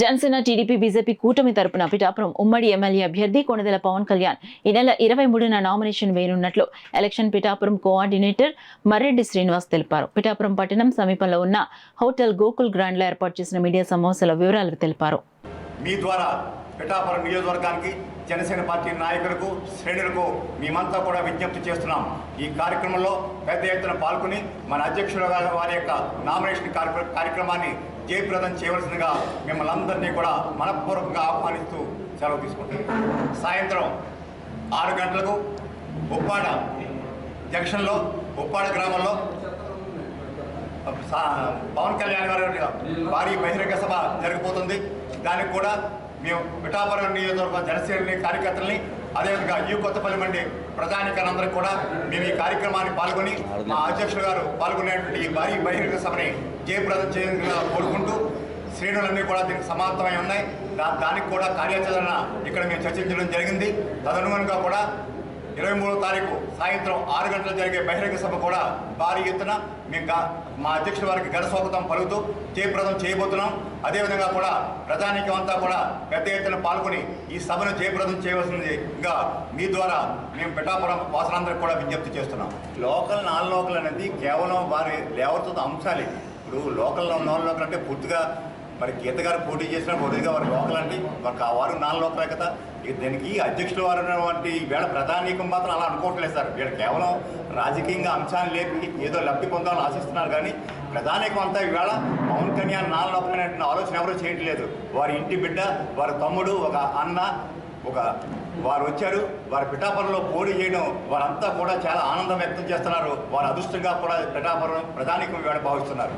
Janasena TDP BJP కూటమి తరపున పిఠాపురం ఉమ్మడి ఎమ్మెల్యే అభ్యర్థి కొణిదెల పవన్ కళ్యాణ్ ఈ నెల 23న నామినేషన్ వేయనున్నట్లు ఎలక్షన్ పిఠాపురం కోఆర్డినేటర్ మర్రెడ్డి శ్రీనివాస్ తెలిపారు. పిఠాపురం పట్టణం సమీపంలో ఉన్న హోటల్ గోకుల్ గ్రాండ్ లో ఏర్పాటు చేసిన మీడియా సమావేశంలో వివరాలు తెలిపారు. మీ ద్వారా పిఠాపురం నియోజకవర్గానికి జనసేన పార్టీ నాయకులకు శ్రేణులకు మేమంతా కూడా విజ్ఞప్తి చేస్తున్నాం. ఈ కార్యక్రమంలో పెద్ద ఎత్తున పాల్గొని మన అధ్యక్షుల వారి యొక్క నామినేషన్ కార్యక్రమాన్ని జయప్రదం చేయవలసిందిగా మిమ్మల్ని అందరినీ కూడా మనపూర్వకంగా ఆహ్వానిస్తూ సెలవు తీసుకుంటున్నాం. సాయంత్రం 6 గంటలకు ఉప్పాడ జంక్షన్లో ఉప్పాడ గ్రామంలో పవన్ కళ్యాణ్ గారి భారీ బహిరంగ సభ జరగబోతుంది. దానికి కూడా మేము పిఠాపురం నియోజకవర్గ జనసేన కార్యకర్తల్ని అదేవిధంగా ఈ కొత్తపల్లి మండి ప్రజానికలందరూ కూడా మేము ఈ కార్యక్రమాన్ని పాల్గొని మా అధ్యక్షులు గారు పాల్గొనేటువంటి ఈ భారీ బహిరంగ సభని జయప్రదం చేయాలని కోరుకుంటూ శ్రేణులన్నీ కూడా దీనికి సమాప్తమై ఉన్నాయి. దానికి కూడా కార్యాచరణ ఇక్కడ మేము చర్చించడం జరిగింది. తదనుగుణంగా కూడా 23వ తారీఖు సాయంత్రం 6 గంటలు జరిగే బహిరంగ సభ కూడా భారీ ఎత్తున మేము మా అధ్యక్షుల వారికి ఘన స్వాగతం పలుకుతూ జయప్రదం చేయబోతున్నాం. అదేవిధంగా కూడా ప్రజానీకం అంతా కూడా పెద్ద ఎత్తున పాల్గొని ఈ సభను జయప్రదం చేయవలసిందిగా మీ ద్వారా మేము పిఠాపురం వాసులందరికీ కూడా విజ్ఞప్తి చేస్తున్నాం. లోకల్ నాన్ లోకల్ అనేది కేవలం వారి లేవరుతో అంశాలే. ఇప్పుడు లోకల్లో నాన్ లోకల్ అంటే పూర్తిగా మరి గీత గారు పోటీ చేసిన బదులుగా వారు లోకల్ అంటే వారు నాన్ లోకలే కదా. దీనికి అధ్యక్షులు వారు ఉన్నటువంటి వీళ్ళ ప్రధానికం మాత్రం అలా అనుకోవట్లేదు సార్. వీళ్ళు కేవలం రాజకీయంగా అంశాన్ని లేపి ఏదో లబ్ధి పొందాలని ఆశిస్తున్నారు. కానీ ప్రధానికం అంతా ఈవేళ పవన్ కళ్యాణ్ నాన్ లోకల్ అనే ఆలోచన ఎవరూ చేయట్లేదు. వారి ఇంటి బిడ్డ, వారి తమ్ముడు, ఒక అన్న, వారు వచ్చారు. వారి పిఠాపురంలో పోటీ చేయడం వారంతా కూడా చాలా ఆనందం వ్యక్తం చేస్తున్నారు. వారు అదృష్టంగా కూడా పిఠాపురం ప్రధానికం ఈవేళ భావిస్తున్నారు.